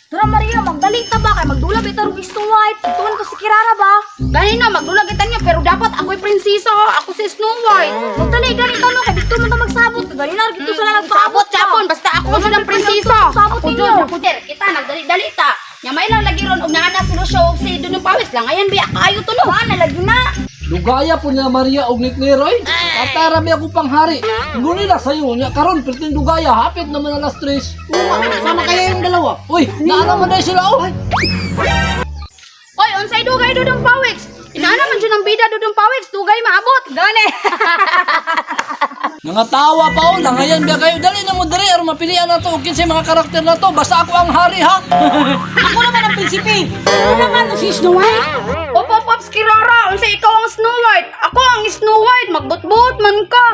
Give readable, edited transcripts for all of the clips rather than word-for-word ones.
Tara Maria, magdali ka ba? Kaya magdulag ito rin Snow White. Ituan ko si Kirara ba? Ganina, magdulag kita niya, pero dapat ako'y prinsesa. Ako si Snow White. Magdali, ganito no. Kaya dito mo na magsabot. Ganina rin dito sila Sabot, nagpaabot. chapon, basta ako sa ng prinsesa. Sabot Ako ninyo. dyan, ako dyan. Kita, nagdali-dali ta. Nyamay lang lagi ron, og naana si Lucio, og si Dunong Pawis lang. Ayan, biya, kayo to no. Nalagi na. Lugaya po niya Maria og ni Cleroy. Katarami ako panghari. Nguni na sayo niya karon perting lugaya hapit naman alas 3. Sama kaya yung dalawa? Uy, naano man dahil sila oh. Oy, unsay dugay Dudong Pawis? Inaana man dyan ang bida Dudong Pawis, dugay maabot. Gani. Nangatawa pa oh, nangayan biya kayo. Dali na mo diri aron mapilian na to og kinsay mga karakter na to. Basta ako ang hari ha. Ako naman ang prinsipe. Ako naman si Snow White. Pops, Kirara, unsay ikaw ang Snow White? Ako ang Snow White, magbut-but man ka.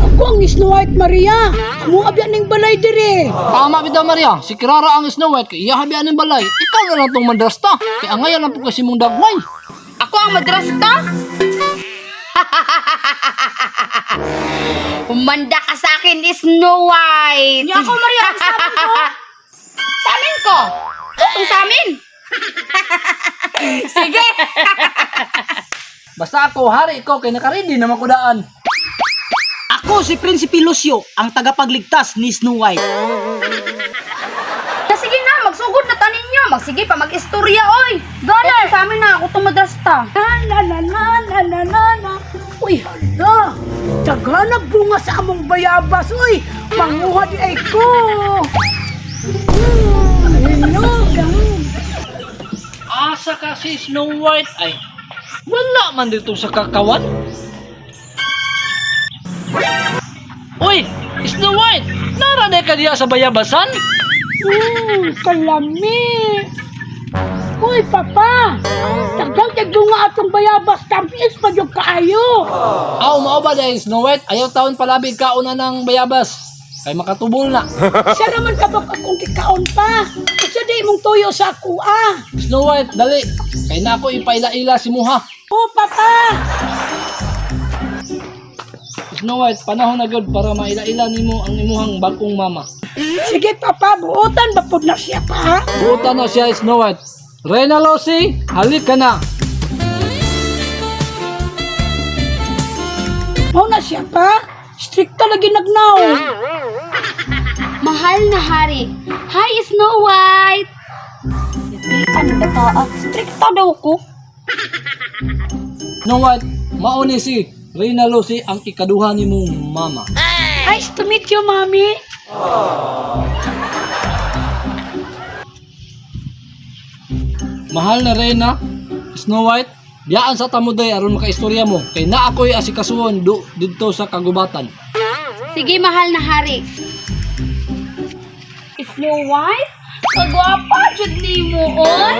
Ako ang Snow White, Maria. Amo abyan ning balay dire. Tama bitaw Maria, si Kirara ang Snow White kay iya habian ng balay. Ikaw na lang tong mandrasta. Kay angayan lang po kasi mong dagway. Ako ang madrasta? Umanda ka sa akin, Snow White. Hindi ako Maria, ang sabot ko. Sa amin ko. Kung sa amin. Sige. Basta ako hari ko kay naka-ready na makudaan. Ako si Prinsipe Lucio, ang tagapagligtas ni Snow White. Sige na, magsugod na tanin nyo. Magsige pa, mag-istorya, oy. Gana, sa amin na ako itong madrasta. Na. Uy, hala. Taganag bunga sa among bayabas. Uy, manguha di ay ko. Asa ka si Snow White ay wala man dito sa kakawan. Uy, Snow White, naraday ka diya sa bayabasan? Kalami. Uy, papa. Tagang bunga atong bayabas. Tampis pa yung kaayo. Aw, mao ba dahil Snow White? Ayaw taon palabig kauna ng bayabas. Kay makatubol na. Siya naman kabak akong kikaon pa. Isa di mong tuyo sa ako, ah. Snow White, dali. Kay na ako ipaila-ila si Muha. Oh, papa. Snow White, panahon na good para maila-ila nimo ang imuhang bagong mama. Sige, papa. Buotan ba po na siya, pa? Buta na siya, Snow White. Reyna Lucy, halik ka na. Mau na siya, pa? Strict talaga nagnaw. Mahal na hari. Hi, Snow White. Ipikan na bata. Stricta daw ko. Snow White, mauni si Reyna Lucy ang ikaduha ni mong mama. Nice to meet you, mami. Mahal na Reyna, Snow White, biyaan sa tamuday aron makaistorya mo. Kay na ako'y asikasuon dito sa kagubatan. Sige, mahal na hari. Snow White? Kagwapa, jud ni mo, oy.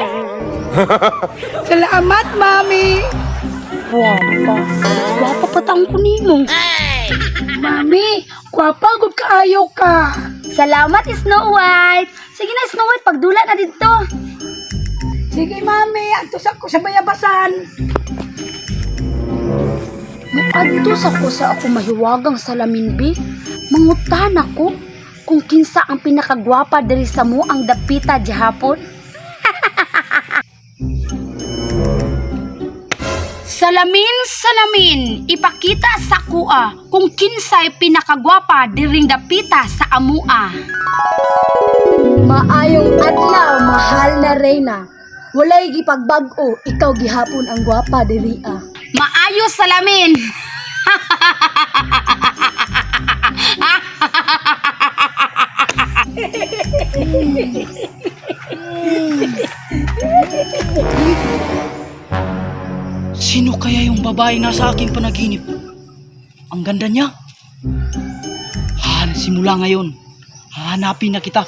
Salamat, mami. Guwapa pa tang kunimo. Mami, guwapa gud kaayo ka. Salamat, Snow White. Sige na, Snow White, pagdula na dito. Sige, mami, adtos ako sa bayabasan. Adto sa ko sa ako mahiwagang salamin, bi. Mangutan ako kung kinsa ang pinakagwapa diri sa mo ang dapita gihapon. Salamin, ipakita sa kuha kung kinsay pinakagwapa diring dapita sa amua. Maayong adlaw, mahal na Reyna. Walay gipagbag-o, ikaw gihapon ang gwapa diri ah. Maayos salamin. Sino kaya yung babae nasa aking panaginip? Ang ganda niya. Simula ngayon, hahanapin na kita.